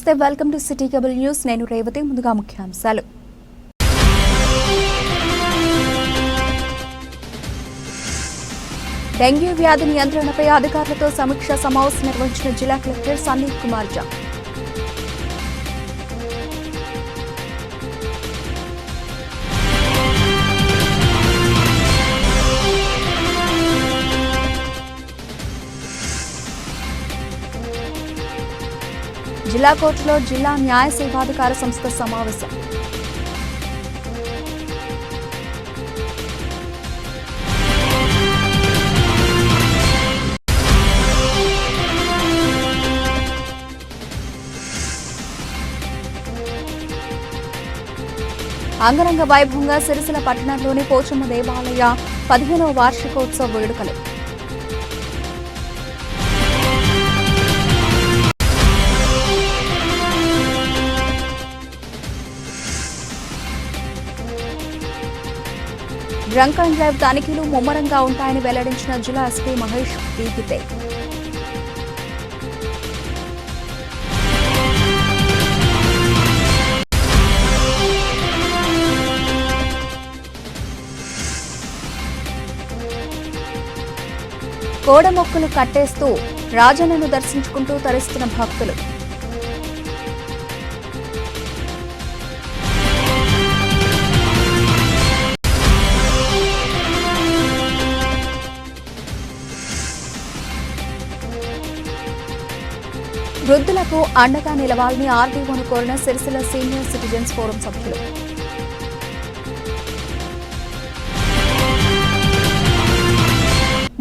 నమస్తే, welcome to city cable news. నేను రేవతి. ముందుగా ముఖ్యాంశాలు. డెంగ్యూ వ్యాధి నియంత్రణపై అధికారులతో సమీక్షా సమావేశం నిర్వహించిన జిల్లా కలెక్టర్ సందీప్ కుమార్ జా. జిల్లా కోర్టులో జిల్లా న్యాయ సేవాధికార సంస్థ సమావేశం. అంగరంగ వైభవంగా సిరిసిల్ల పట్టణంలోని పోచమ్మ దేవాలయ 15వ వార్షికోత్సవ వేడుకలు. డ్రంక్ అండ్ డ్రైవ్ తనిఖీలు ముమ్మరంగా ఉంటాయని వెల్లడించిన జిల్లా ఎస్పీ మహేష్ పీగితే. కోడమొక్కులు కట్టేస్తూ రాజన్నను దర్శించుకుంటూ తరిస్తున్న భక్తులు. వృద్ధులకు అండగా నిలవాలని ఆర్డీఓను కోరిన సిరిసిల్ల సీనియర్ సిటిజన్స్ ఫోరం సభ్యులు.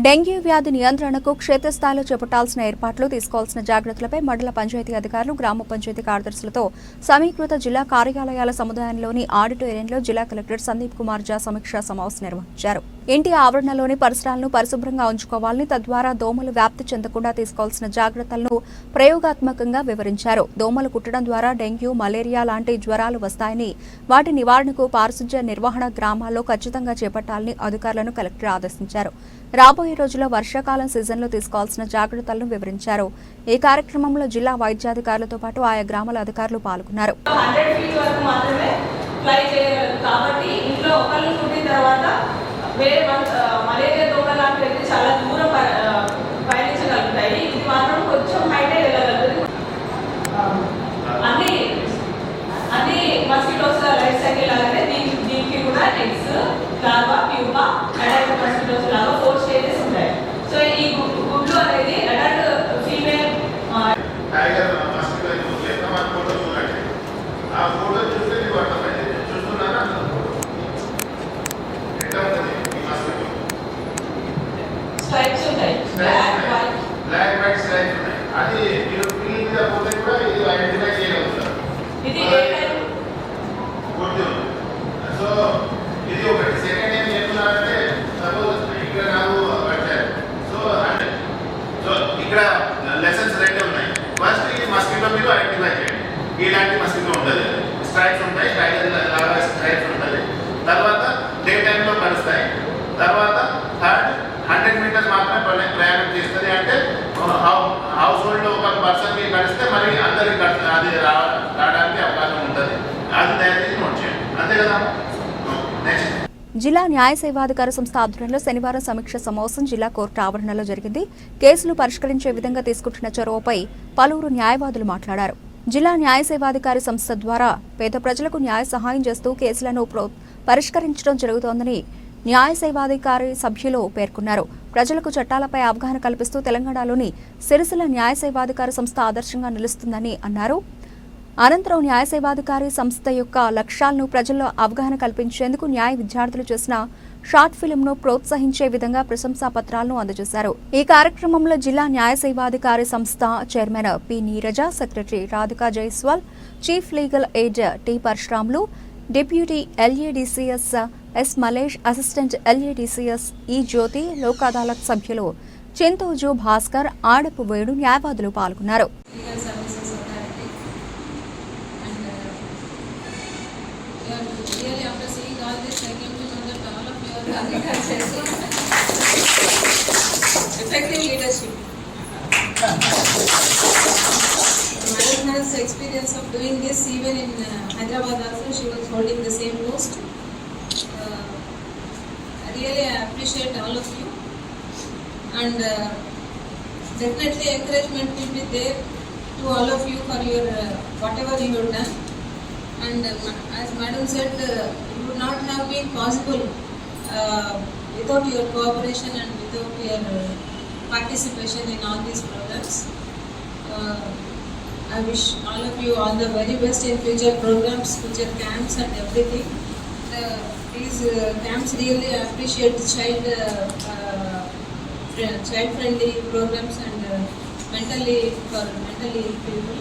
డెంగ్యూ వ్యాధి నియంత్రణకు క్షేత్రస్థాయిలో చేపట్టాల్సిన ఏర్పాట్లు, తీసుకోవాల్సిన జాగ్రత్తలపై మండల పంచాయతీ అధికారులు, గ్రామ పంచాయతీ కార్యదర్శులతో సమీకృత జిల్లా కార్యాలయాల సముదాయంలోని ఆడిటోరియంలో జిల్లా కలెక్టర్ సందీప్ కుమార్ జా సమీక్షా సమావేశం నిర్వహించారు. ఇంటి ఆవరణలోని పరిసరాలను పరిశుభ్రంగా ఉంచుకోవాలని, తద్వారా దోమలు వ్యాప్తి చెందకుండా తీసుకోవాల్సిన జాగ్రత్తలను ప్రయోగాత్మకంగా వివరించారు. దోమలు కుట్టడం ద్వారా డెంగ్యూ, మలేరియా లాంటి జ్వరాలు వస్తాయని, వాటి నివారణకు పారిశుధ్య నిర్వహణ గ్రామాల్లో ఖచ్చితంగా చేపట్టాలని అధికారులను కలెక్టర్ ఆదేశించారు. రాబోయే రోజుల్లో వర్షాకాలం సీజన్లో తీసుకోవాల్సిన జాగ్రత్తలను వివరించారు. ఈ కార్యక్రమంలో జిల్లా వైద్యాధికారులతో పాటు ఆయా గ్రామాల అధికారులు పాల్గొన్నారు. మలేరియా దోమలు లాంటివి చాలా దూరం పయనించగలుగుతాయి. ఇది మాత్రం కొంచెం హైట్ వెళ్ళగలుగుతుంది. అన్ని మస్కిటోస్ లైఫ్ సైకిల్ లాగానే దీనికి కూడా eggs, larva, pupa, adult mosquitoes లాగా 4 స్టేజెస్ ఉంటాయి. సో ఈ గుడ్లు అనేది అడల్ట్ ఫీమేల్ స్ట్రైప్స్ ఉంటాయి. బ్లాక్ వైట్ స్ట్రైప్స్ ఉంటాయి. అది మీరు ఫీల్ మీద పోతే కూడా ఇది ఐడెంటిఫై చేయగలుగుతారు. ఇది ఏ టైప్ గుడ్. సో ఇది ఒకటి. సెకండ్ ఏం చేస్తున్నారంటే సపోజ్ ఇక్కడ నాకు వచ్చారు. సో ఇక్కడ లెసన్స్ రెండు ఉన్నాయి. ఫస్ట్ ఈ మస్కిటో మీరు ఐడెంటిఫై చేయండి. ఇలాంటి మస్కిటో ఉంటుంది, స్ట్రైప్స్ ఉంటాయి, స్ట్రైప్స్ ఉంటుంది. తర్వాత డే టైంలో కలుస్తాయి. తర్వాత థర్డ్ 100 మీటర్స్ మాత్రమే ప్రయాణం చేస్తుంది. అంటే హౌస్ హోల్డ్ లో ఒక పర్సన్కి కలిస్తే మరి అందరికి అది రావడానికి అవకాశం ఉంటుంది. అది దయచేసి నోట్ చేయండి. అంతే కదా. నెక్స్ట్ జిల్లా న్యాయ సేవాధికార సంస్థ ఆధ్వర్యంలో శనివారం సమీక్ష సమావేశం జిల్లా కోర్టు ఆవరణలో జరిగింది. కేసులు పరిష్కరించే విధంగా తీసుకుంటున్న చొరవపై పలువురు న్యాయవాదులు మాట్లాడారు. జిల్లా న్యాయ సేవాధికారి సంస్థ ద్వారా పేద ప్రజలకు న్యాయ సహాయం చేస్తూ కేసులను పరిష్కరించడం జరుగుతోందని న్యాయ సేవాధికారి సభ్యులు పేర్కొన్నారు. ప్రజలకు చట్టాలపై అవగాహన కల్పిస్తూ తెలంగాణలోని సిరిసిల్ల న్యాయ సేవాధికారి సంస్థ ఆదర్శంగా నిలుస్తుందని అన్నారు. అనంతరం న్యాయ సేవాధికారి సంస్థ యొక్క లక్ష్యాలను ప్రజల్లో అవగాహన కల్పించేందుకు న్యాయ విద్యార్థులు చేసిన షార్ట్ ఫిల్మ్ను ప్రోత్సహించే విధంగా ప్రశంసా పత్రాలను అందజేశారు. ఈ కార్యక్రమంలో జిల్లా న్యాయ సేవాధికారి సంస్థ chairman P Neeraja, secretary Radhika Jaiswal, chief legal aid T Parasuramulu, deputy LADCS S Malesh, assistant LADCS E Jyothi, Lok Adalat సభ్యులు చింతూజు భాస్కర్, ఆడపు వేణు న్యాయవాదులు పాల్గొన్నారు. Effective leadership. Management experience of doing this even in Hyderabad also. She was holding the same post. Really I appreciate all of you, and definitely encouragement will be there to all of you for your whatever you have done. And as madam said, it would not have been possible without your cooperation and without your participation in all these programs. I wish all of you all the very best in future programs, future camps and everything. These camps really appreciate child friendly programs and mentally ill people.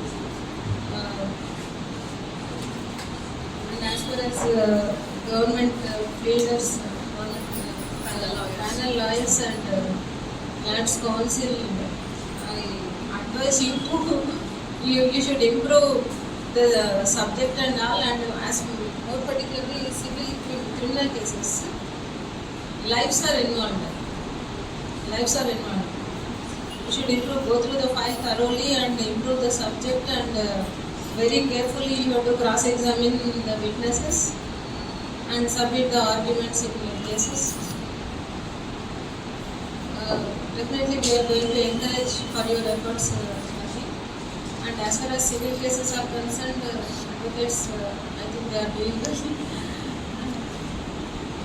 And as far as government leaders, panel lawyers and Lads Council, I advise you to you should improve the subject and all, and as more particularly civil criminal cases, lives are involved. You should improve, go through the file thoroughly and improve the subject, and very carefully you have to cross-examine the witnesses and submit the arguments in your cases. Definitely we are going to encourage for your efforts. And as far as civil cases are concerned, advocates, I think they are doing well.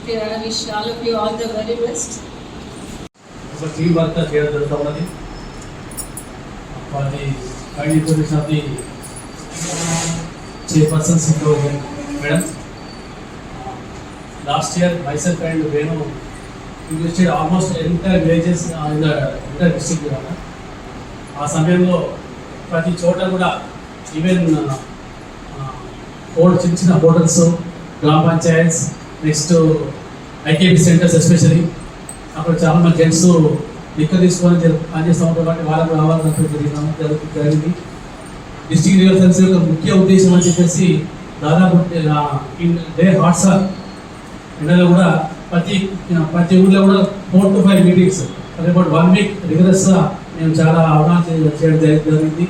Okay, I wish all of you all the very best. So team work here jaguthunnadi for the kind information of the chairpersons madam. Last year myself and Venu visited almost entire villages in the entire district. ఆ సమయంలో ప్రతి చోట కూడా even చిన్న చిన్న hotels, గ్రామ panchayats, next IKP centres especially అక్కడ చాలా మంది జెంట్స్ లిక్కర్ తీసుకొని పనిచేస్తూ ఉంటారు కాబట్టి వాళ్ళకు రావాలని జరిగింది. డిస్ట్రిక్ట్ లీగల్ సర్వీస్ యొక్క ముఖ్య ఉద్దేశం అని చెప్పేసి దాదాపు డే హాట్సార్ ఎండలో కూడా ప్రతి ఊళ్ళో కూడా 4 to 5 మీటింగ్స్ అబౌట్ 1 week రిగరస్గా మేము చాలా అవగాహన చేయడం జరిగింది.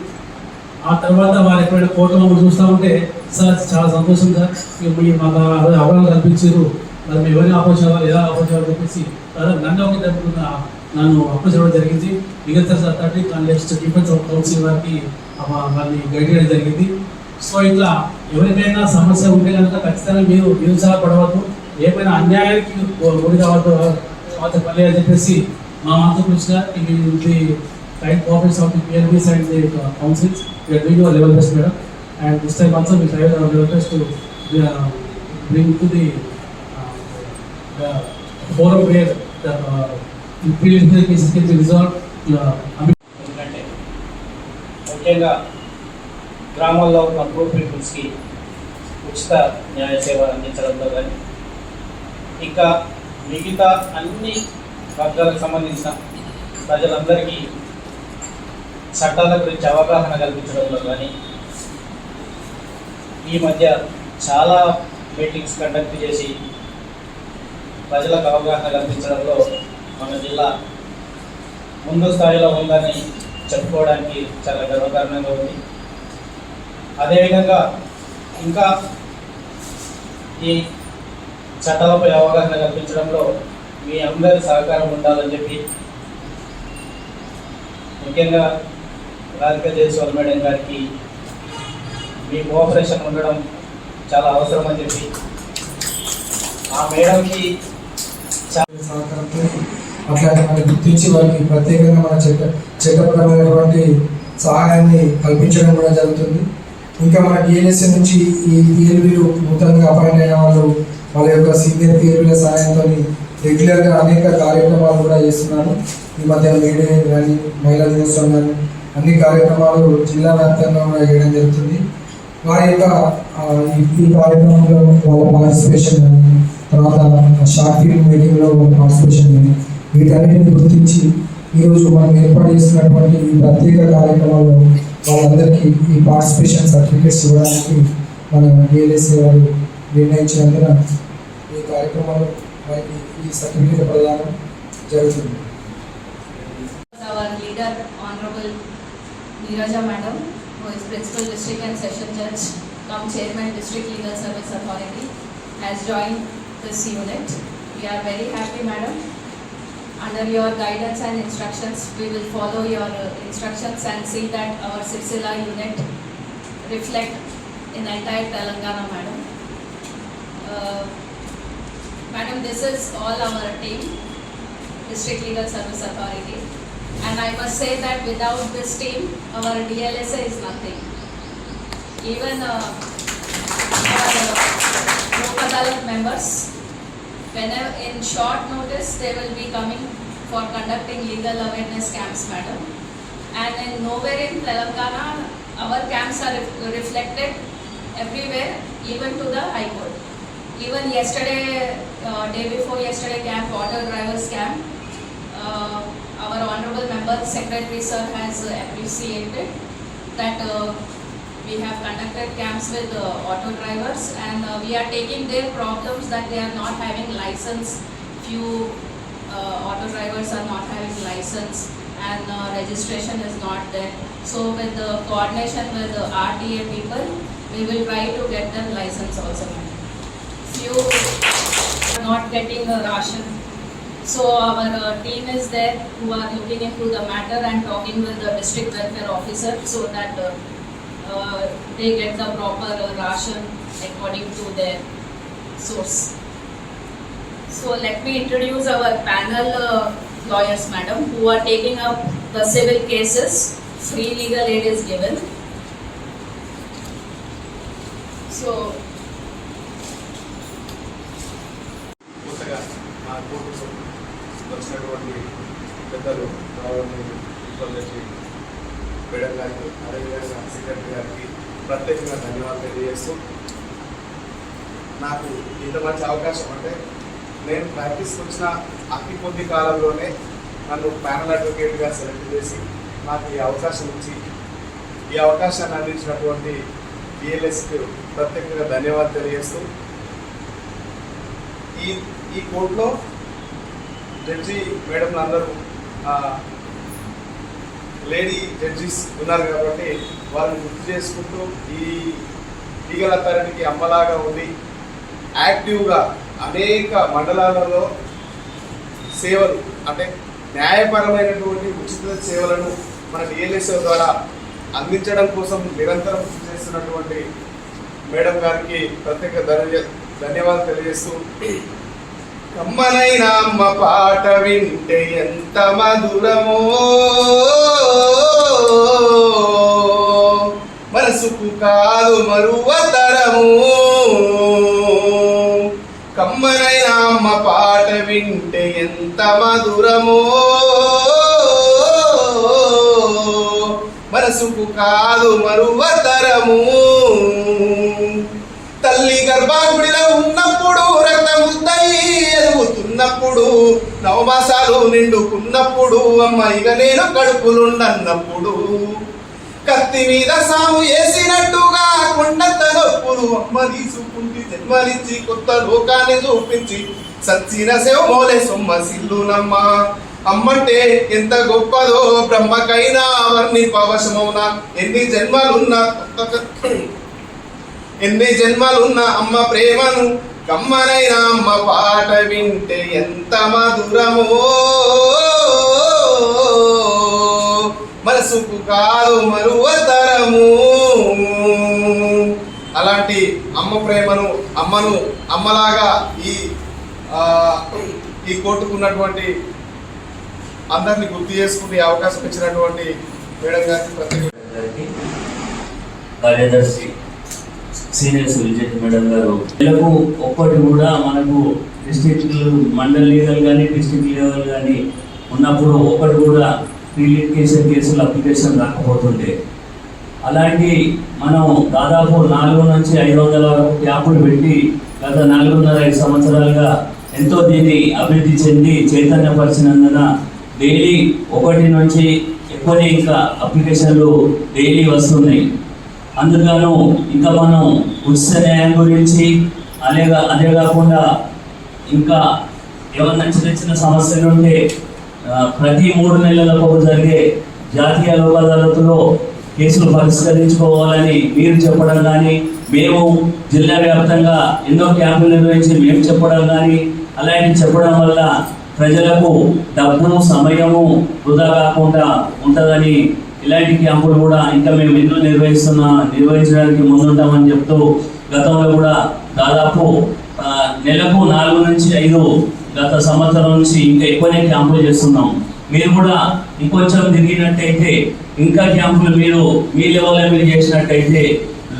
ఆ తర్వాత వారు ఎప్పుడైనా కోర్టులో చూస్తూ ఉంటే సార్ చాలా సంతోషం సార్, మీరు మాకు అవగాహన కల్పించారు, మరి మేము ఎవరిని ఆపోజ్ అవ్వాలి, ఎలా ఆపోజ్ అవ్వాలి చెప్పేసి నన్ను అప్రోచ్ అవ్వడం జరిగింది. Legal authority next defence council వారికి వాళ్ళని గైడ్ చేయడం జరిగింది. సో ఇట్లా ఎవరికైనా సమస్య ఉంటే కనుక ఖచ్చితంగా మీరు నిరుత్సాహపడవద్దు, ఏమైనా అన్యాయానికి గురి కావద్దు పని అని చెప్పేసి మా మాతో Krishna the kind cooperations of the PLBs and the councils. We are doing our level best, madam, and this time also we try our level best to bring to the forum where the pre-litigation cases can be resolved. ఎందుకంటే ముఖ్యంగా గ్రామాల్లో ఉన్న poor పీపుల్స్కి ఉచిత న్యాయ సేవ అందించడంలో కానీ ఇంకా మిగతా అన్ని వర్గాలకు సంబంధించిన ప్రజలందరికీ చట్టాల గురించి అవగాహన కల్పించడంలో కానీ ఈ మధ్య చాలా మీటింగ్స్ కండక్ట్ చేసి ప్రజలకు అవగాహన కల్పించడంలో మన జిల్లా ముందు స్థాయిలో ఉందని చెప్పుకోవడానికి చాలా గర్వకారణంగా ఉంది. అదేవిధంగా ఇంకా ఈ చట్టాలపై అవగాహన కల్పించడంలో మీ అందరి సహకారం ఉండాలని చెప్పి ముఖ్యంగా రాధికా జైస్వాల్ మేడం గారికి మీ కోఆపరేషన్ ఉండడం చాలా అవసరం అని చెప్పి ఆ మేడంకి సహకారంతో అట్లాంటి మనకి గుర్తించి వారికి ప్రత్యేకంగా మన చట్టపరమైనటువంటి సహాయాన్ని కల్పించడం కూడా జరుగుతుంది. ఇంకా మన డిఎల్ఎస్ఏ నుంచి ఈ పిఎల్బీలు నూతనంగా అపాయింట్ అయిన వాళ్ళు వాళ్ళ యొక్క సీనియర్ పిఎల్బీల సహాయంతో రెగ్యులర్గా అనేక కార్యక్రమాలు కూడా చేస్తున్నారు. ఈ మధ్య మేడే కానీ మహిళా దినోత్సవం కానీ అన్ని కార్యక్రమాలు జిల్లా వ్యాప్తంగా కూడా చేయడం జరుగుతుంది. వారి యొక్క ఈ కార్యక్రమంలో వాళ్ళ పార్టిసిపేషన్ కానీ తర్వాత షార్ట్ ఫిల్మ్ మీటింగ్లో పార్టిసిపేషన్ కానీ వీటన్నిటిని గుర్తించి ఈరోజు మనం ఏర్పాటు చేస్తున్నటువంటి ఈ ప్రత్యేక కార్యక్రమాల్లో వాళ్ళందరికీ ఈ పార్టిసిపేషన్ సర్టిఫికేట్స్ ఇవ్వడానికి మన డిఎల్ఎస్ఏ వారు నిర్ణయించినందున ఈ కార్యక్రమంలో వారికి ఈ సర్టిఫికేట్ ప్రదానం జరుగుతుంది. Our leader, Honorable Neeraja Madam, who is Principal District and Session Judge, cum Chairman District Legal Service Authority, has joined this unit. We are very happy, madam. Under your guidance and instructions, we will follow your instructions and see that our Sirsila unit reflect in entire Telangana, madam. Madam, this is all our team, District Legal Service Authority, and I must say that without this team, our DLSA is nothing. Even our Lok Adalat members, whenever in short notice, they will be coming for conducting legal awareness camps, madam. And in nowhere in Telangana, our camps are reflected everywhere, even to the High Court. Even yesterday, day before yesterday camp, auto drivers camp, our honorable member secretary sir has appreciated that we have conducted camps with auto drivers, and we are taking their problems that they are not having license. Few auto drivers are not having license and registration is not there. So with the coordination with the RTA people, we will try to get them license also. Few are not getting a ration. So our team is there who are looking into the matter and talking with the district welfare officer so that they get the proper ration according to their source. So let me introduce our panel lawyers, madam, who are taking up the civil cases. Free legal aid is given. So కొత్తగా మా కోర్టుకు వచ్చినటువంటి పెద్దలు madam గారికి, అదేవిధంగా secretary గారికి ప్రత్యేకంగా ధన్యవాదాలు తెలియజేస్తూ, నాకు ఇంత మంచి అవకాశం అంటే నేను ప్రాక్టీస్కి వచ్చిన అతి కొద్ది కాలంలోనే నన్ను ప్యానల్ అడ్వకేట్గా సెలెక్ట్ చేసి నాకు ఈ అవకాశం ఇచ్చి ఈ అవకాశాన్ని అందించినటువంటి బిఎల్ఎస్కి ప్రత్యేకంగా ధన్యవాదాలు తెలియజేస్తూ, ఈ కోర్టులో జడ్జి మేడంలు అందరూ లేడీ జడ్జిస్ ఉన్నారు కాబట్టి వాళ్ళని గుర్తు చేసుకుంటూ ఈ లీగల్ అథారిటీకి అమ్మలాగా ఉండి యాక్టివ్గా అనేక మండలాలలో సేవలు అంటే న్యాయపరమైనటువంటి ఉచిత సేవలను మన డిఎల్ఎస్ఓ ద్వారా అందించడం కోసం నిరంతరం కృషి చేస్తున్నటువంటి మేడం గారికి ప్రత్యేక ధన్యవాదాలు తెలియజేస్తూ, కమ్మనైన అమ్మ పాట వింటే ఎంత మధురమో మనసుకు కాదు మరువతరము, కమ్మనైన అమ్మ పాట వింటే ఎంత మధురమో మనసుకు కాదు మరువతరము, తల్లి గర్భాగుడిలో ఉన్నప్పుడు రక్తముద్దై ఎదుగుతున్నప్పుడు నవమాసాలు నిండుకున్నప్పుడు అమ్మ ఇక నేను కడుపులుండన్నప్పుడు కత్తి మీద సాము వేసినట్టుగా కొండంత నొప్పులు అమ్మ తీసుకుంటి జన్మలిచ్చి కొత్త లోకాన్ని చూపించి సచ్చిన శివమోలే సొమ్మ సిల్లునమ్మ, అమ్మంటే ఎంత గొప్పదో బ్రహ్మకైనా వర్ణింపవశమౌనా, ఎన్ని జన్మలున్న అమ్మ ప్రేమను కమ్మనైన అమ్మ పాట వింటే ఎంత మధురమో మనసుకు కాదు మరువతరము. అలాంటి అమ్మ ప్రేమను అమ్మలాగా ఈ కోర్టుకున్నటువంటి అందరినీ గుర్తు చేసుకునే అవకాశం ఇచ్చినటువంటి మేడం గారికి ప్రత్యేక కార్యదర్శి సీనియర్ సివిల్ జడ్జి మేడం గారు, వీళ్ళకు ఒక్కటి కూడా మనకు డిస్ట్రిక్ట్ మండల్ లెవెల్ కానీ డిస్ట్రిక్ట్ లెవెల్ కానీ ఉన్నప్పుడు ఒకటి కూడా ప్రీలిటిగేషన్ కేసులు అప్లికేషన్ రాకపోతుండే, అలాంటి మనం దాదాపు 400 నుంచి 500 క్యాంపులు పెట్టి గత 4.5 సంవత్సరాలుగా ఎంతో దీన్ని అభివృద్ధి చెంది చైతన్యపరిచినందున డైలీ 1 నుంచి ఎక్కువనే ఇంకా అప్లికేషన్లు డైలీ వస్తున్నాయి. అందుకను ఇంకా మనం ఉచిత న్యాయం గురించి అదే కాకుండా ఇంకా ఏమన్నా చిన్న సమస్యలు ఉంటే ప్రతి 3 నెలలకు జరిగే జాతీయ లోక్ అదాలత్లో కేసులు పరిష్కరించుకోవాలని మీరు చెప్పడం కానీ, మేము జిల్లా వ్యాప్తంగా ఎన్నో క్యాంపులు నిర్వహించి మేము చెప్పడం కానీ, అలాంటివి చెప్పడం వల్ల ప్రజలకు డబ్బు సమయము వృధా కాకుండా ఉంటుందని ఇలాంటి క్యాంపులు కూడా ఇంకా మేము ఎన్నో నిర్వహించడానికి ముందుంటామని చెప్తూ గతంలో కూడా దాదాపు నెలకు 4 నుంచి 5 గత సంవత్సరం నుంచి ఇంకా ఎక్కువనే క్యాంపులు చేస్తున్నాం. మీరు కూడా ఇంకొంచెం తిరిగినట్టయితే ఇంకా క్యాంపులు మీరు మీ లెవెల్లో మీరు చేసినట్టయితే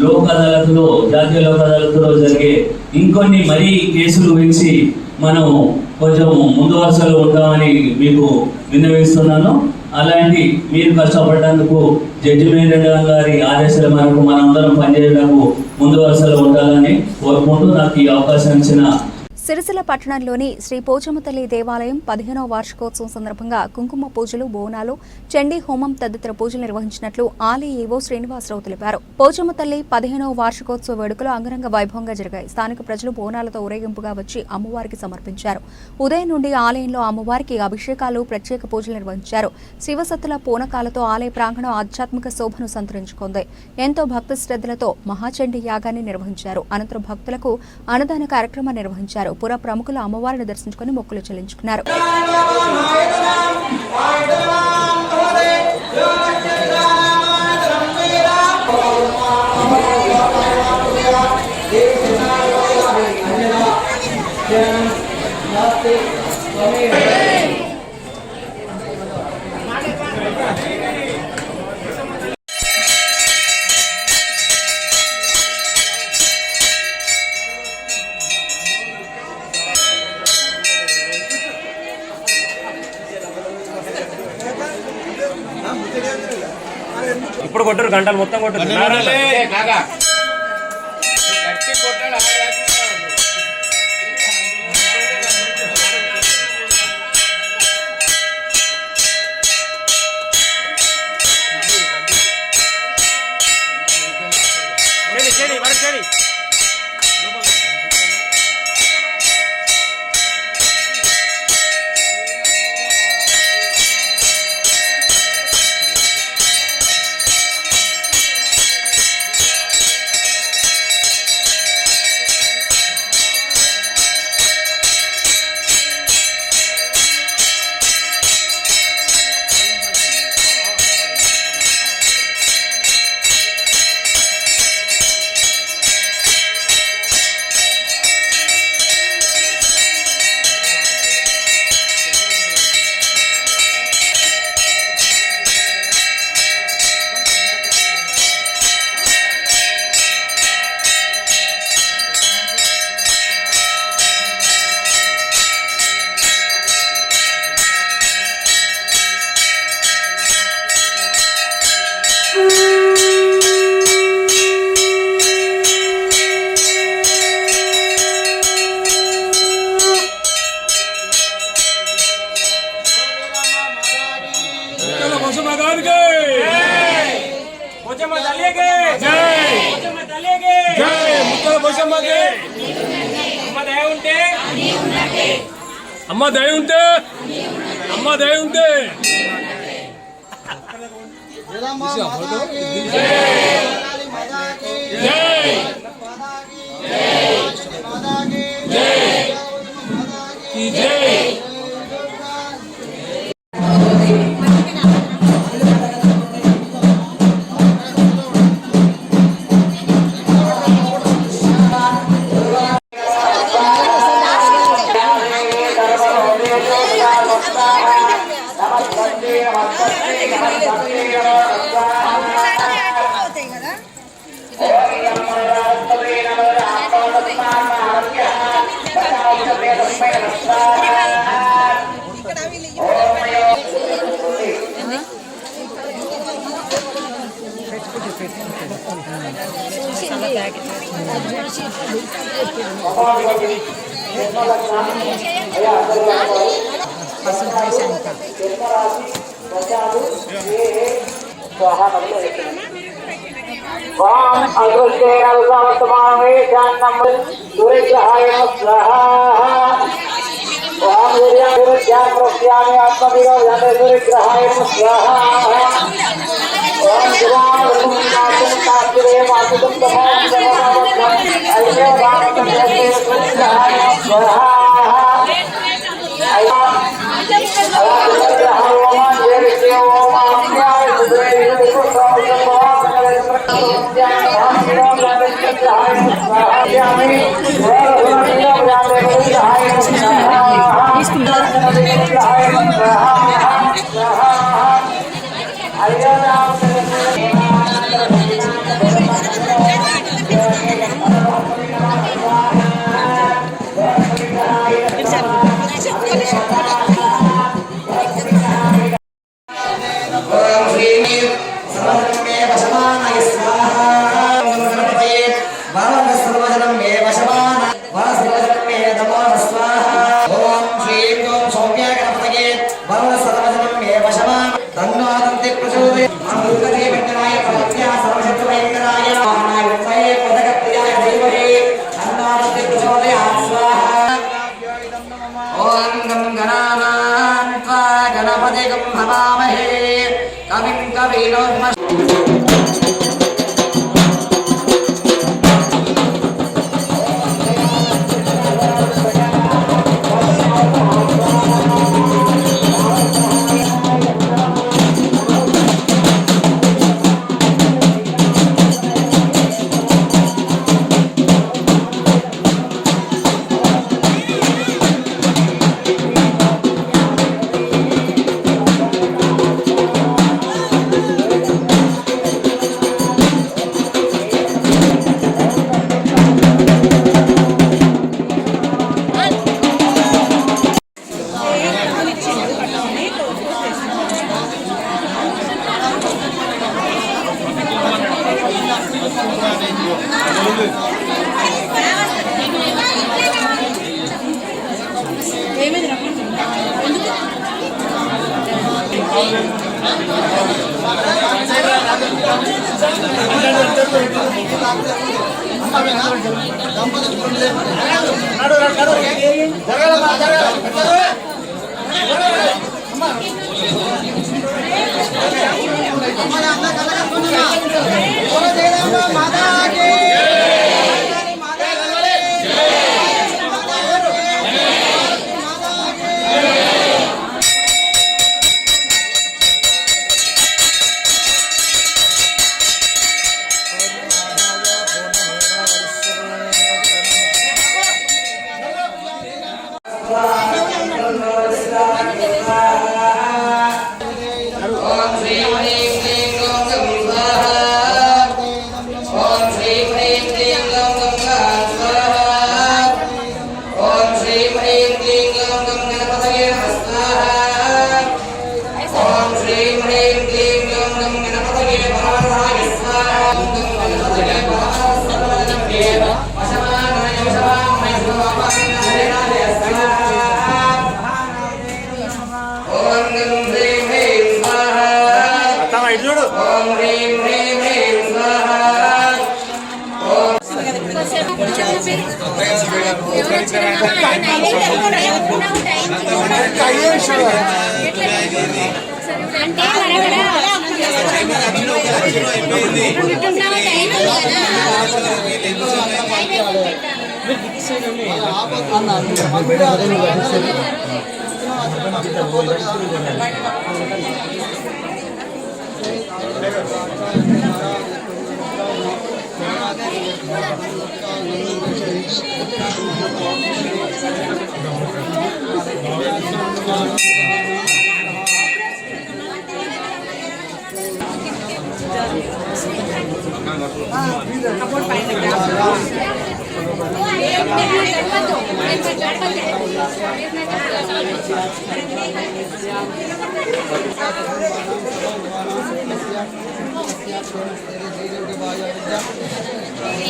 లోక్ అదాలత్లో, జాతీయ లోక్ అదాలత్లో జరిగే ఇంకొన్ని మరీ కేసులు వేసి మనం కొంచెం ముందు వరుసలో ఉంటామని మీకు విన్నవిస్తున్నాను. అలాంటి మీరు కష్టపడడానికి జడ్జి మేనేజర్ గారి ఆదేశాల మేరకు మనందరం పనిచేయడానికి ముందు వరుసలో ఉండాలని కోరుకుంటూ నాకు ఈ అవకాశం ఇచ్చిన సిరిసిల్ల పట్టణంలోని శ్రీ పోచమ్మ తల్లి దేవాలయం 15వ వార్షికోత్సవం సందర్భంగా కుంకుమ పూజలు, బోనాలు, చండీ హోమం తదితర పూజలు నిర్వహించినట్లు ఆలయ ఈవో శ్రీనివాసరావు తెలిపారు. పోచమ్మ తల్లి 15వ వార్షికోత్సవ వేడుకలు అంగరంగ వైభవంగా జరిగాయి. స్థానిక ప్రజలు బోనాలతో ఊరేగింపుగా వచ్చి అమ్మవారికి సమర్పించారు. ఉదయం నుండి ఆలయంలో అమ్మవారికి అభిషేకాలు, ప్రత్యేక పూజలు నిర్వహించారు. శివసత్తుల పూనకాలతో ఆలయ ప్రాంగణం ఆధ్యాత్మిక శోభను సంతరించుకుంది. ఎంతో భక్తి శ్రద్ధలతో మహాచండీ యాగాన్ని నిర్వహించారు. అనంతరం భక్తులకు అన్నదాన కార్యక్రమాన్ని నిర్వహించారు. పుర ప్రముఖులు అమ్మవారిని దర్శించుకుని మొక్కులు చెల్లించుకున్నారు. ఇప్పుడు కొట్టరు, గంటలు మొత్తం కొట్టరు. అమ్మ దయ ఉంటే आत्मविरोध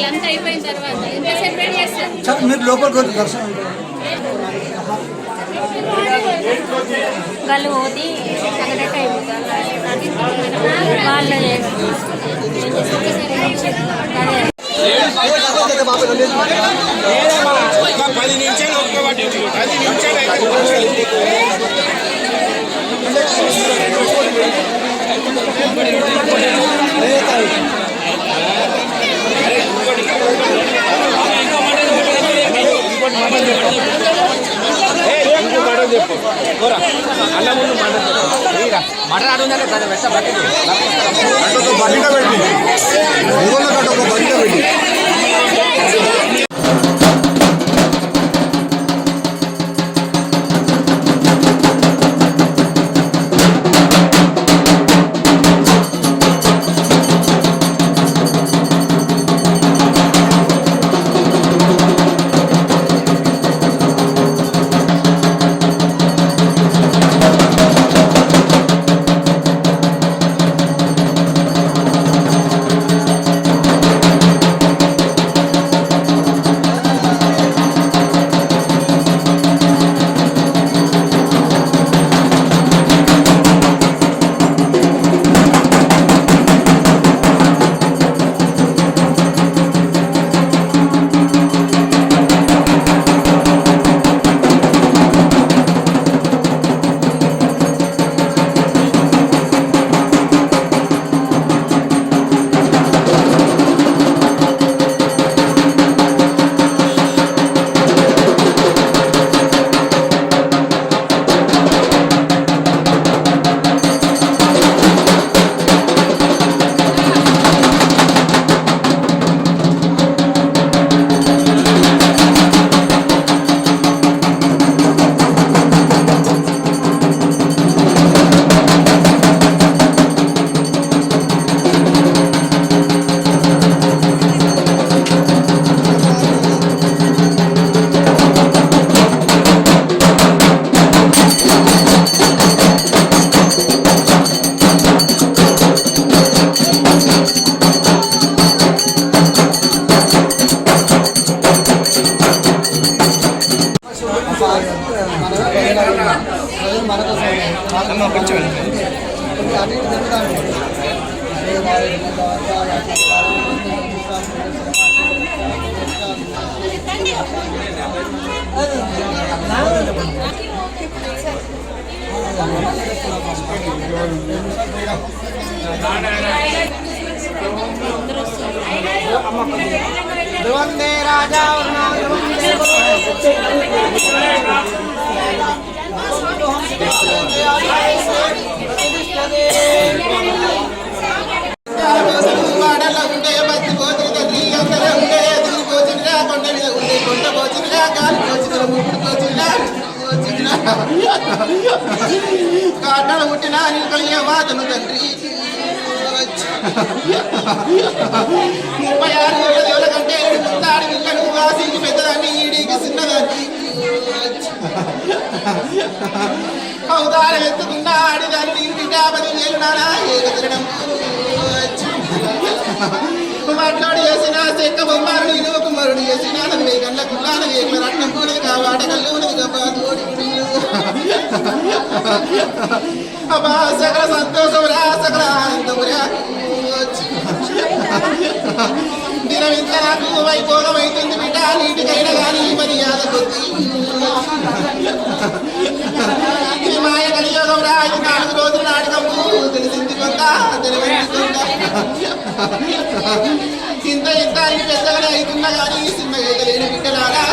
ఎంత అయిపోయిన తర్వాత ఎంత సెపరేట్ చేస్తారు మీరు లోపలికి దర్శనం వాళ్ళు పోతే సగడట్ అయిపోతారు వాళ్ళే అన్న ముందు మటన్ ఆడుందంటే బకెట్ వందే రాజా వాడలో ఉండే బతి పోతుంది తల్లి అందరూ ఉండే ఎదురు కోచిందిరా కొండ మీద ఉండే కొండ కోచిందిరా గాలి కోచిందిరా ముప్పుడు కోచిందిరా కాటన పుట్టిన నిలకలిగే వాతను తండ్రి 36 ఏళ్ళ దేవుల కంటే ముందాడి పిల్లను వాసికి పెద్దదాన్ని ఈడికి చిన్నదాన్ని అవతారం ఎత్తుకున్న ఆడిదాన్ని ఇంటికి 50,000 నానా ఏకతిరడం మాట్లాడి చేసిన చెక్క బొమ్మారుడు ఇనువ కుమారుడు చేసిన 40 గంటల కుల్లాన ఏకల రత్నం పూనది కావాడగల్లు ఉన్నది గబాదోడి అబ్బా సకల సంతోషం రా సకల ఆనందం రా దినం ఇంత నాకు వైభోగం అవుతుంది బిడ్డ నీటికైనా కానీ మర్యాద కొద్ది ఇది మాయ కలియోగం రా 4 రోజుల నాటకము తెలిసింది కొంత తెలివంది ఇంత ఇంత అని పెద్దగానే అవుతున్నా కానీ సినిమా లేని బిడ్డలారా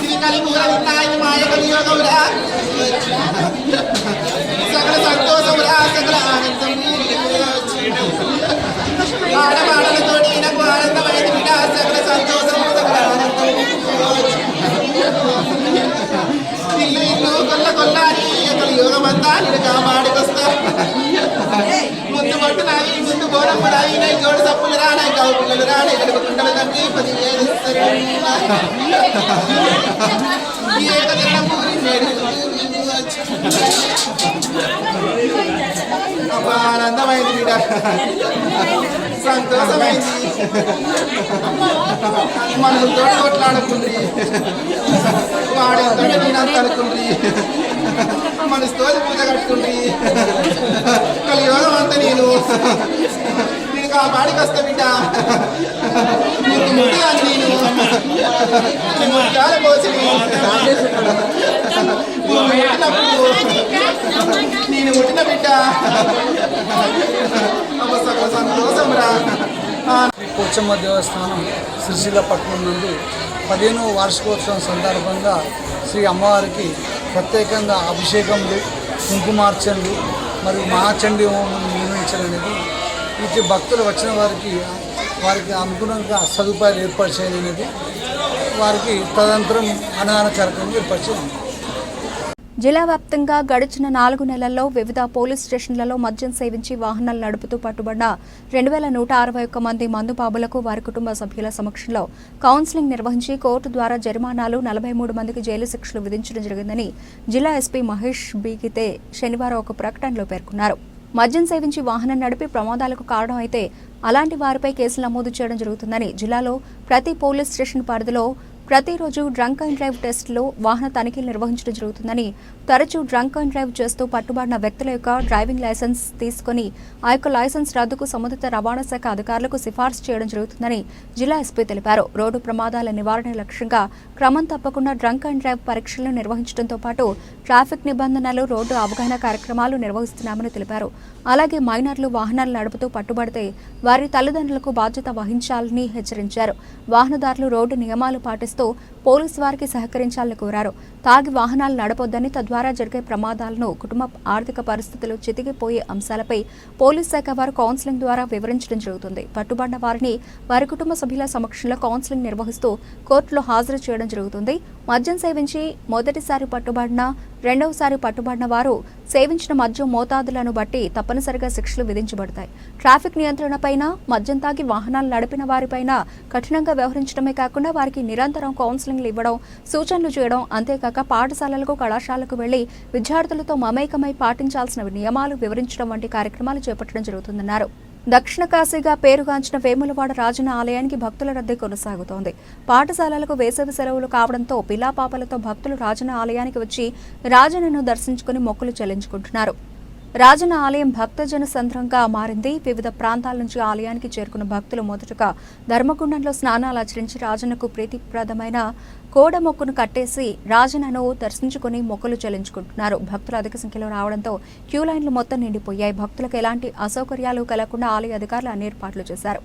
ఇది కలిపూర విన్నా ఇది మాయ కలియోగం రా సకల సంతోషం రా సకల ఆనందం ఆడవాడలతోటి నాకు ఆనందమైంది బిడ్డ సకల సంతోషం సకల ఆనందం ఇల్లు ఇల్లు కొల్ల కొల్లారి కలియోగం అంతా నేను కాపాడికొస్తా ముందు పట్టు నాయి ముందు బోరం పడాయి నై జోడు సప్పులు రానాయి కావు పిల్లలు రానాయి గడుపు కుండలు కట్టి 10,000 ఈ ఏకదిన పూరి నేడు ఆనందమైంది బిడ్డ సంతోషమైంది మనతో కొట్లాడుకుండ్రి వాడేతో నేనంత అనుకుండ్రి మనసుతో పూజ కట్టుకుండ్రి కలియోగం అంతా నేను కాపాడికి వస్తా బిడ్డ ముట్టి అని నేను ముట్టాల పోసి నేను ముట్టిన బిడ్డ సంతోషం రా. పోచమ్మ దేవస్థానం సిరిసిల్ల పట్టణం నుండి 15వ వార్షికోత్సవం సందర్భంగా శ్రీ అమ్మవారికి ప్రత్యేకంగా అభిషేకములు కుంకుమార్చనలు మరియు మహాచండీ హోమం నిర్వహించాలనేది ఇటు భక్తులు వచ్చిన వారికి అనుగుణంగా సదుపాయాలు ఏర్పాటు చేయాలనేది వారికి తదనంతరం అన్నదాన కార్యక్రమం ఏర్పాటు చేయాలి. జిల్లా వ్యాప్తంగా గడిచిన 4 నెలల్లో వివిధ పోలీస్ స్టేషన్లలో మద్యం సేవించి వాహనాలు నడుపుతూ పట్టుబడిన 2,161 మంది మందుబాబులకు వారి కుటుంబ సభ్యుల సమక్షంలో కౌన్సిలింగ్ నిర్వహించి కోర్టు ద్వారా జరిమానాలు 43 మందికి జైలు శిక్షలు విధించడం జరిగిందని జిల్లా ఎస్పీ మహేష్ బీగితే శనివారం ఒక ప్రకటనలో పేర్కొన్నారు. మద్యం సేవించి వాహనం నడిపి ప్రమాదాలకు కారణమైతే అలాంటి వారిపై కేసులు నమోదు చేయడం జరుగుతుందని, జిల్లాలో ప్రతి పోలీస్ స్టేషన్ పరిధిలో ప్రతిరోజు డ్రంక్ అండ్ డ్రైవ్ టెస్టులు, వాహన తనిఖీలు నిర్వహించడం జరుగుతుందని, తరచూ డ్రంక్ అండ్ డ్రైవ్ చేస్తూ పట్టుబడిన వ్యక్తుల యొక్క డ్రైవింగ్ లైసెన్స్ తీసుకుని ఆ యొక్క లైసెన్స్ రద్దుకు సంబంధిత రవాణా శాఖ అధికారులకు సిఫార్సు చేయడం జరుగుతుందని జిల్లా ఎస్పీ తెలిపారు. రోడ్డు ప్రమాదాల నివారణ లక్ష్యంగా క్రమం తప్పకుండా డ్రంక్ అండ్ డ్రైవ్ పరీక్షలను నిర్వహించడంతో పాటు ట్రాఫిక్ నిబంధనలు, రోడ్డు అవగాహన కార్యక్రమాలు నిర్వహిస్తున్నామని తెలిపారు. అలాగే మైనర్లు వాహనాలు నడుపుతూ పట్టుబడితే వారి తల్లిదండ్రులకు బాధ్యత వహించాలని హెచ్చరించారు. వాహనదారులు రోడ్డు నియమాలు పాటిస్తూ పోలీసు వారికి సహకరించాలని కోరారు. తాగి వాహనాలు నడపొద్దని, తద్వారా జరిగే ప్రమాదాలను, కుటుంబ ఆర్థిక పరిస్థితులు చితికిపోయే అంశాలపై పోలీస్ శాఖ వారు కౌన్సిలింగ్ ద్వారా వివరించడం జరుగుతుంది. పట్టుబడిన వారిని వారి కుటుంబ సభ్యుల సమక్షంలో కౌన్సిలింగ్ నిర్వహిస్తూ కోర్టులో హాజరు చేయడం జరుగుతుంది. మద్యం సేవించి మొదటిసారి పట్టుబడిన, రెండవసారి పట్టుబడిన వారు సేవించిన మద్యం మోతాదులను బట్టి తప్పనిసరిగా శిక్షలు విధించబడతాయి. ట్రాఫిక్ నియంత్రణపైన, మద్యం తాగి వాహనాలు నడిపిన వారిపైన కఠినంగా వ్యవహరించడమే కాకుండా వారికి నిరంతరం కౌన్సిలింగ్లు ఇవ్వడం, సూచనలు చేయడం, అంతేకాక పాఠశాలలకు, కళాశాలకు వెళ్లి విద్యార్థులతో మమేకమై పాటించాల్సిన నియమాలు వివరించడం వంటి కార్యక్రమాలు చేపట్టడం జరుగుతుందన్నారు. దక్షిణ కాశీగా పేరుగాంచిన వేములవాడ రాజన్న ఆలయానికి భక్తుల రద్దీ కొనసాగుతోంది. పాఠశాలలకు వేసవి సెలవులు కావడంతో పిల్లాపాపలతో భక్తులు రాజన్న ఆలయానికి వచ్చి రాజన్నను దర్శించుకుని మొక్కులు చెల్లించుకుంటున్నారు. రాజన్న ఆలయం భక్తజన సంద్రంగా మారింది. వివిధ ప్రాంతాల నుంచి ఆలయానికి చేరుకున్న భక్తులు మొదటగా ధర్మగుండంలో స్నానాలు ఆచరించి రాజన్నకు ప్రీతిప్రదమైన కోడ మొక్కును కట్టేసి రాజన్నను దర్శించుకుని మొక్కులు చెల్లించుకుంటున్నారు. భక్తులు అధిక సంఖ్యలో రావడంతో క్యూ లైన్లు మొత్తం నిండిపోయాయి. భక్తులకు ఎలాంటి అసౌకర్యాలు కలగకుండా ఆలయ అధికారులు అన్ని ఏర్పాట్లు చేశారు.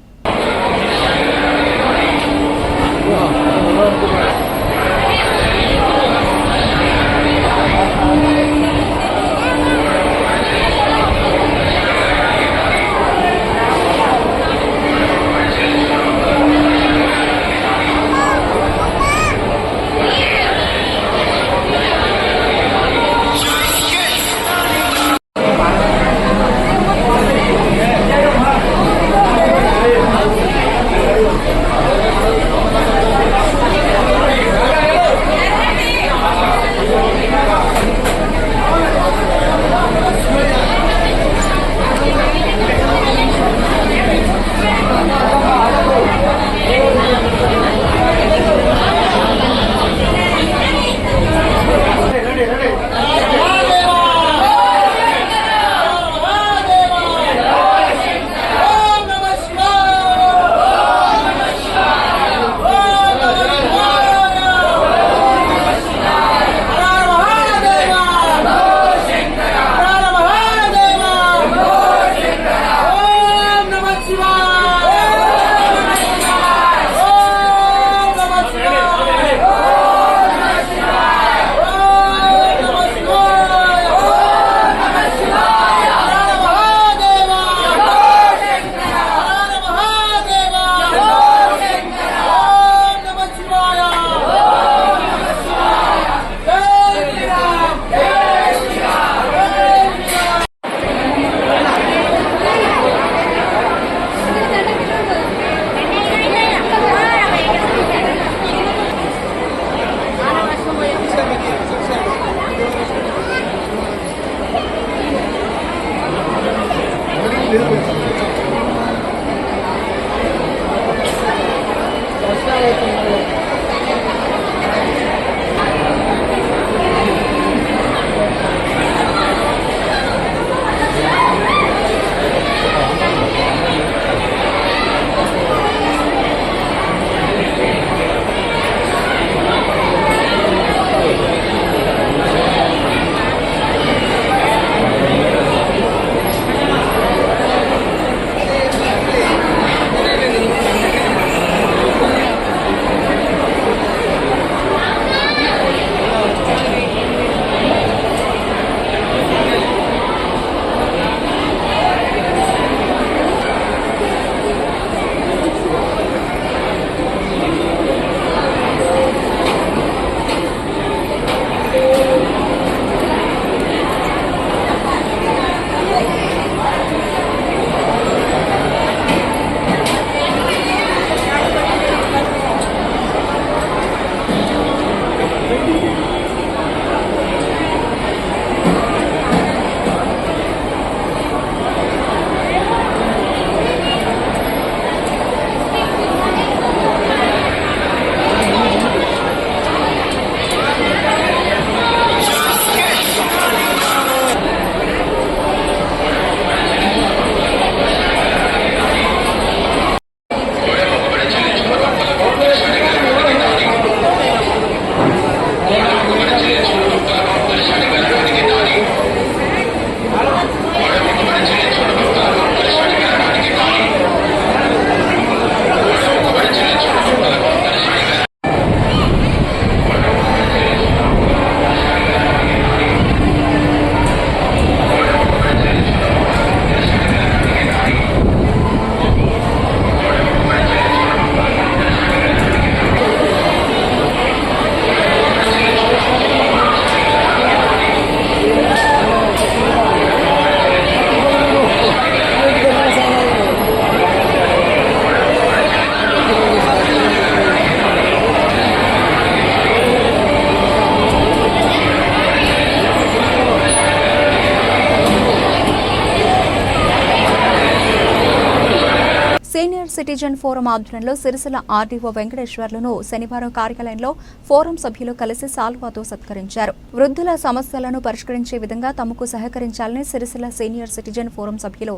సీనియర్ సిటిజన్ ఫోరం ఆధ్వర్యంలో సిరిసిల్ల ఆర్డీఓ వెంకటేశ్వర్లను శనివారం కార్యాలయంలో ఫోరం సభ్యులు కలిసి సాల్వాతో సత్కరించారు. వృద్ధుల సమస్యలను పరిష్కరించే విధంగా తమకు సహకరించాలని సిరిసిల్ల సీనియర్ సిటిజన్ ఫోరం సభ్యులు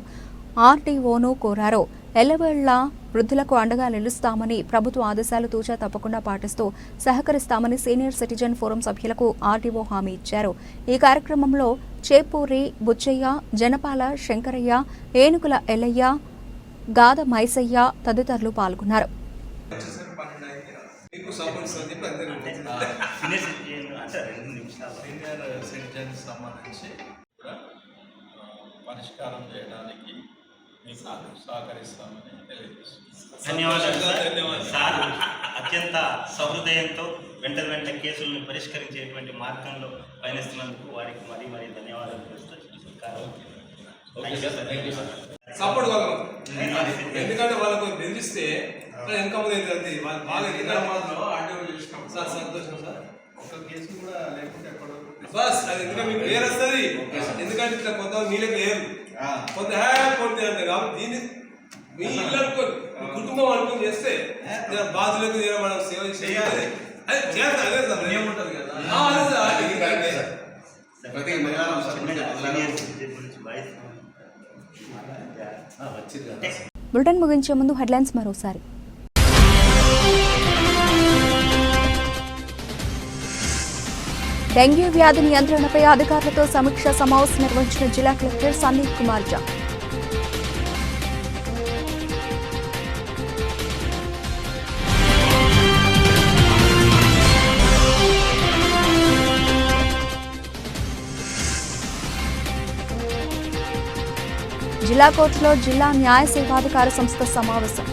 ఆర్డీఓను కోరారు. ఎల్లవేళ్ల వృద్ధులకు అండగా నిలుస్తామని, ప్రభుత్వ ఆదేశాలు తూచా తప్పకుండా పాటిస్తూ సహకరిస్తామని సీనియర్ సిటిజన్ ఫోరం సభ్యులకు ఆర్డీఓ హామీ ఇచ్చారు. ఈ కార్యక్రమంలో చేపూరి బుచ్చయ్య, జనపాల శంకరయ్య, ఏనుగుల ఎల్లయ్య, గాద మైసయ్య తదితరులు పాల్గొన్నారు. పరిష్కారం చేయడానికి మీకు సహకరిస్తామని తెలియజేస్తున్నాను. ధన్యవాదాలు సార్. అత్యంత సహృదయంతో వెంటనే కేసులను పరిష్కరించేటువంటి మార్గంలో పయనిస్తున్నందుకు వారికి మరీ ధన్యవాదాలు సపోర్ట్ కలగం. ఎందుకంటే వాళ్ళకు బెదిరిస్తే వెనక ముందు వాళ్ళు బాగా సార్ సంతోషం సార్. ఒక కేసు కూడా లేకుంటే ఎక్కడో బస్ అది ఎందుకంటే మీకు పేరు వస్తుంది. ఎందుకంటే ఇట్లా కొంత మీలకు లేరు, కొంత కొంత అంటే కాబట్టి దీన్ని మీ ఇల్లు అనుకోని మీ కుటుంబం అనుకుని చేస్తే బాధలకు మనం సేవ చేయాలి. అది చేస్తారు. అదే సార్ ఏముంటుంది కదా. అదే సార్ ప్రతి మహిళా బులెటిన్ ముగించే ముందు హెడ్లైన్స్ మరోసారి. డెంగ్యూ వ్యాధి నియంత్రణపై అధికారులతో సమీక్షా సమావేశం నిర్వహించిన జిల్లా కలెక్టర్ సందీప్ కుమార్ జా. జిల్లా కోర్టులో జిల్లా న్యాయ సేవాధికార సంస్థ సమావేశం.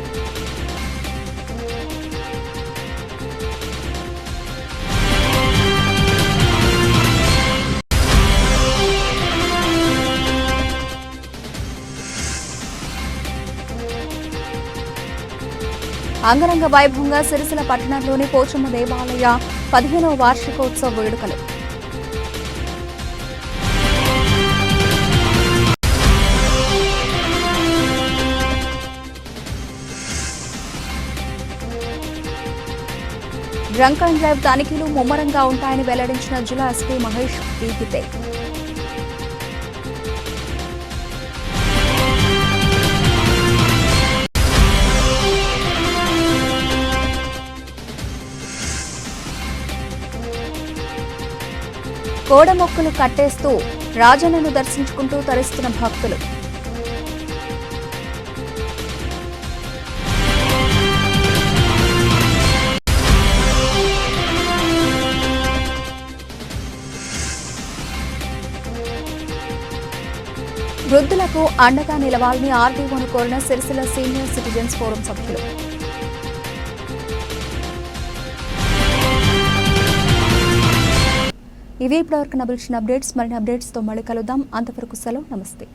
అంగరంగ వైభవంగా సిరిసిల్ల పట్టణంలోని పోచమ్మ దేవాలయ 15వ వార్షికోత్సవ వేడుకలు. డ్రంక్ అండ్ డ్రైవ్ తనిఖీలు ముమ్మరంగా ఉంటాయని వెల్లడించిన జిల్లా ఎస్పీ మహేష్ పీగితే. కోడమొక్కులు కట్టేస్తూ రాజన్నను దర్శించుకుంటూ తరిస్తున్న భక్తులు. వృద్ధులకు అండగా నిలవాలని ఆర్డీఓను కోరిన సిరిసిల్ల సీనియర్ సిటిజన్స్ ఫోరం సభ్యులు. ఇవి ఇప్పటివరకు నబిల్చిన అప్డేట్స్. మరిన్ని అప్డేట్స్తో మళ్ళీ కలుద్దాం. అంతవరకు సెలవు. నమస్తే.